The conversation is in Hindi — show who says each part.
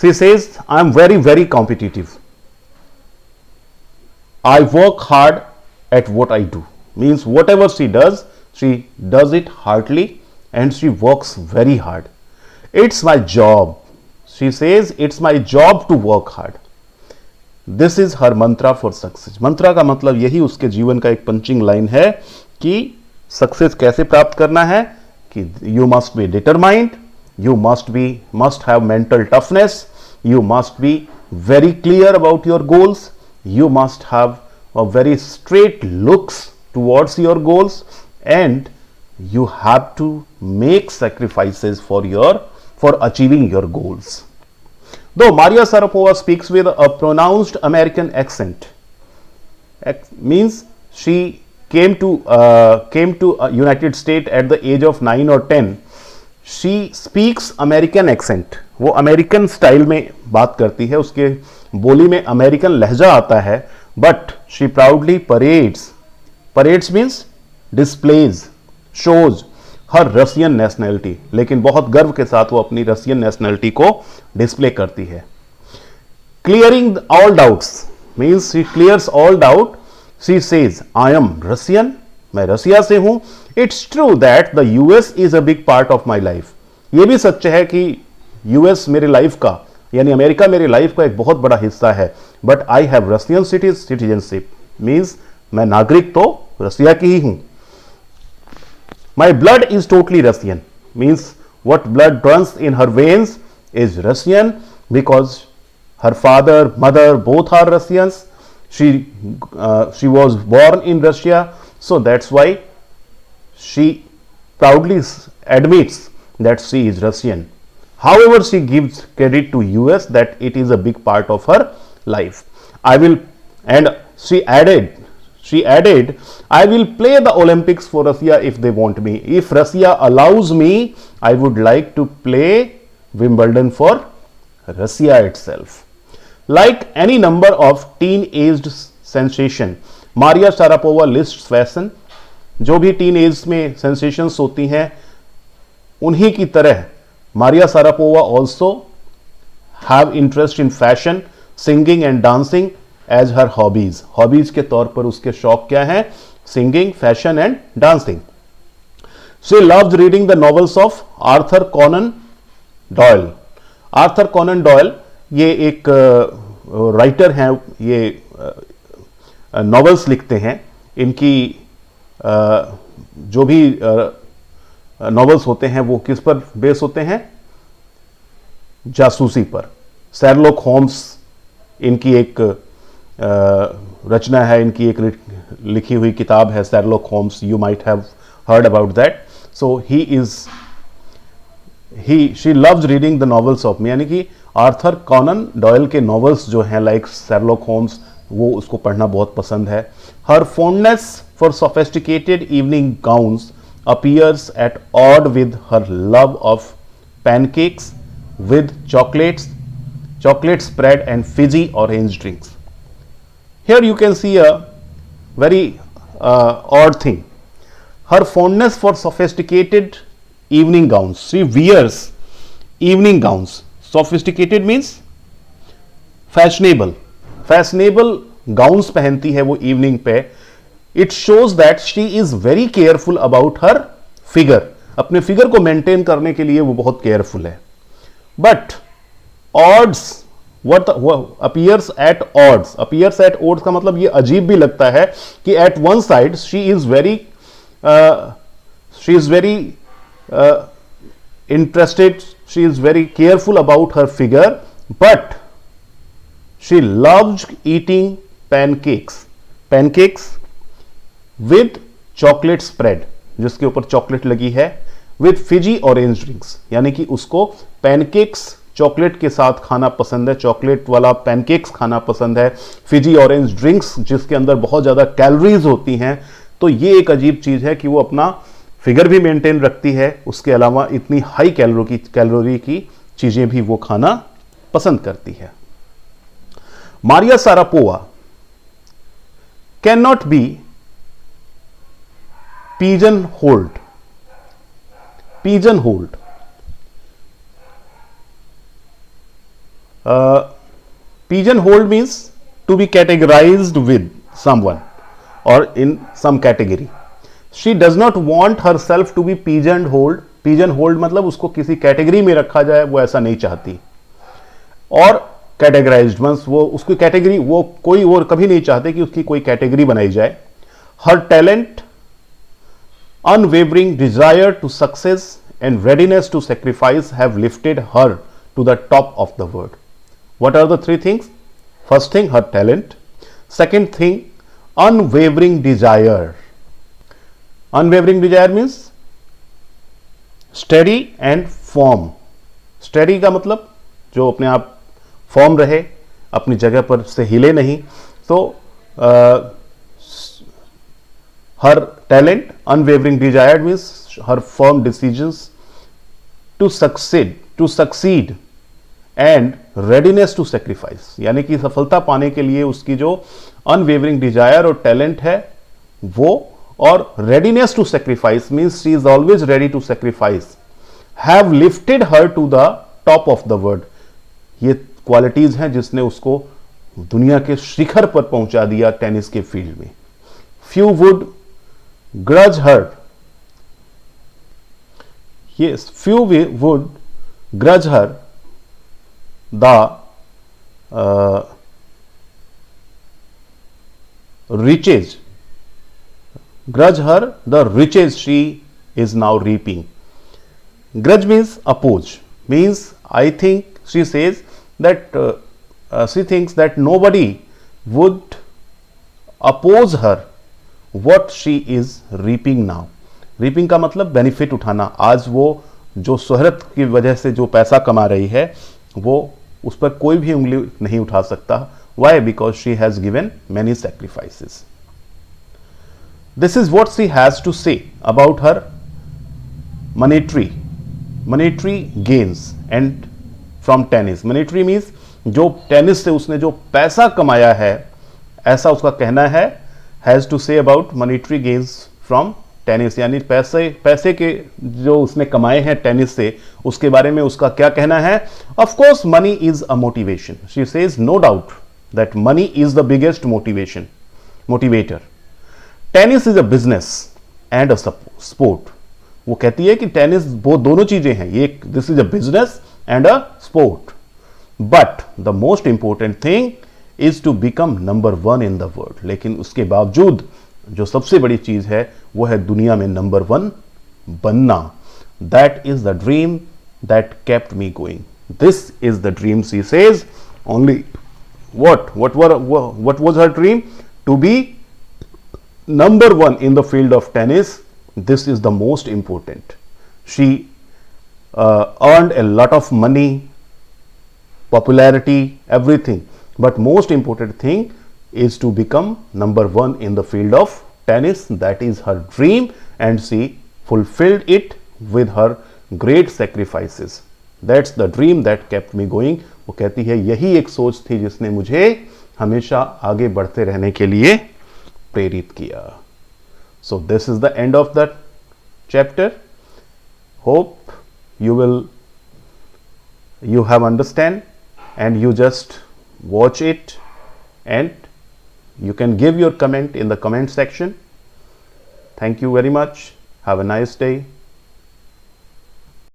Speaker 1: She says, I am very, very competitive. I work hard at what I do. Means whatever she does it heartily and she works very hard. It's my job. She says, it's my job to work hard. This is her mantra for success. Mantra का मतलब यही उसके जीवन का एक पंचिंग लाइन है कि सक्सेस कैसे प्राप्त करना है कि you must be determined, you must have mental toughness, you must be very clear about your goals, you must have a very straight looks towards your goals, and you have to make sacrifices for achieving your goals. Though Maria Sharapova speaks with a pronounced American accent, means she came to United States at the age of 9 or 10. She speaks American accent. वो अमेरिकन स्टाइल में बात करती है, उसके बोली में अमेरिकन लहजा आता है. But she proudly parades means displays, shows her Russian nationality. लेकिन बहुत गर्व के साथ वो अपनी रशियन नेशनैलिटी को डिस्प्ले करती है. Clearing all doubts means she clears all doubt. She says, I am Russian, मैं रसिया से हूं. It's true that the US is a big part of my life. यह भी सच है कि यूएस मेरी लाइफ का, यानी अमेरिका मेरी लाइफ का एक बहुत बड़ा हिस्सा है. But I have Russian citizenship, means मैं नागरिक तो रसिया की ही हूं. My blood is totally Russian, means what blood runs in her veins is Russian because her father mother both are Russians. she was born in Russia, so that's why she proudly admits that she is Russian. However, she gives credit to US that it is a big part of her life. And she added, I will play the Olympics for Russia if they want me. If Russia allows me, I would like to play Wimbledon for Russia itself. Like any number of teen-aged sensation, Maria Sharapova lists fashion. जो भी टीन एज में सेंसेशंस होती हैं उन्हीं की तरह Maria Sharapova also have interest in fashion, singing and dancing as her hobbies. Hobbies के तौर पर उसके शौक क्या हैं? Singing, fashion and dancing. She loves reading the novels of Arthur Conan Doyle. Arthur Conan Doyle ये एक राइटर हैं, ये नॉवेल्स लिखते हैं. इनकी जो भी नॉवेल्स होते हैं वो किस पर बेस होते हैं? जासूसी पर. शेरलॉक होम्स इनकी एक रचना है, इनकी एक लिखी हुई किताब है Sherlock Holmes. You might have heard about that. So she loves reading the novels of, यानी कि आर्थर कॉनन डॉयल के नॉवेल्स जो हैं लाइक शेरलॉक होम्स, वो उसको पढ़ना बहुत पसंद है. Her fondness for sophisticated evening gowns appears at odd with her love of pancakes with chocolate spread and fizzy orange drinks. Here you can see a very odd thing. Her fondness for sophisticated evening gowns. She wears evening gowns. Sophisticated means fashionable gowns पहनती है वो evening पे. It shows that she is very careful about her figure. अपने फिगर को मेंटेन करने के लिए वो बहुत केयरफुल है. But odds, what appears at odds का मतलब ये अजीब भी लगता है कि at one side she is very interested, she is very careful about her figure, but she loves eating pancakes with chocolate spread, जिसके ऊपर चॉकलेट लगी है, विद फिजी ऑरेंज ड्रिंक्स, यानी कि उसको पैनकेक्स चॉकलेट के साथ खाना पसंद है, चॉकलेट वाला पैनकेक्स खाना पसंद है, फिजी ऑरेंज ड्रिंक्स जिसके अंदर बहुत ज़्यादा कैलोरीज होती हैं. तो ये एक अजीब चीज़ है कि वो अपना फिगर भी मेंटेन रखती है, उसके अलावा इतनी हाई कैलोरी की चीज़ें भी वो खाना पसंद करती है. Maria Sharapova can not be pigeonholed. Pigeon hold means to be categorized with someone or in some category. She does not want herself to be pigeonholed. Pigeonholed मतलब उसको किसी कैटेगरी में रखा जाए, वो ऐसा नहीं चाहती. और कैटेगराइज्ड मींस वो उसकी कैटेगरी, वो कोई और कभी नहीं चाहते कि उसकी कोई कैटेगरी बनाई जाए. हर talent, unwavering desire to success and readiness to sacrifice have lifted her to the top of the world. What are the three things? First thing, her talent. Second thing, unwavering desire. Unwavering desire means steady and firm. Steady का मतलब जो अपने आप फॉर्म रहे, अपनी जगह पर से हिले नहीं. तो her talent, unwavering desire means her firm decisions to succeed and readiness to sacrifice. यानी कि सफलता पाने के लिए उसकी जो unwavering desire और talent है वो, और readiness to sacrifice means she is always ready to sacrifice, have lifted her to the top of the world. ये क्वालिटीज हैं जिसने उसको दुनिया के शिखर पर पहुंचा दिया टेनिस के फील्ड में. Few would grudge her. Yes, few would grudge her the riches. Grudge her the riches she is now reaping. Grudge means oppose. Means I think she says that she thinks that nobody would oppose her what she is reaping now. reaping का मतलब बेनिफिट उठाना. आज वो जो शोहरत की वजह से जो पैसा कमा रही है वो उस पर कोई भी उंगली नहीं उठा सकता. Why? Because she has given many sacrifices. This is what she has to say about her monetary gains and from tennis. Monetary means जो टेनिस से उसने जो पैसा कमाया है, ऐसा उसका कहना है. Has to say about monetary gains from tennis, यानी पैसे के जो उसने कमाए हैं टेनिस से, उसके बारे में उसका क्या कहना है. Of course money is a motivation. She says no doubt that money is the biggest motivator. Tennis is a business and a sport. वो कहती है कि टेनिस वो दोनों चीजें हैं, ये this is a business and a sport. But the most important thing is to become number 1 in the world. लेकिन उसके बावजूद जो सबसे बड़ी चीज है वो है दुनिया में नंबर 1 बनना. That is the dream that kept me going. This is the dream. She says only what was her dream? To be number 1 in the field of tennis. This is the most important. She earned a lot of money, popularity, everything, but most important thing is to become number 1 in the field of tennis. That is her dream and she fulfilled it with her great sacrifices. That's the dream that kept me going. वो कहती है यही एक सोच थी जिसने मुझे हमेशा आगे बढ़ते रहने के लिए प्रेरित किया. So this is the end of that chapter. Hope you have understand and you just watch it and you can give your comment in the comment section. Thank you very much. Have a nice day.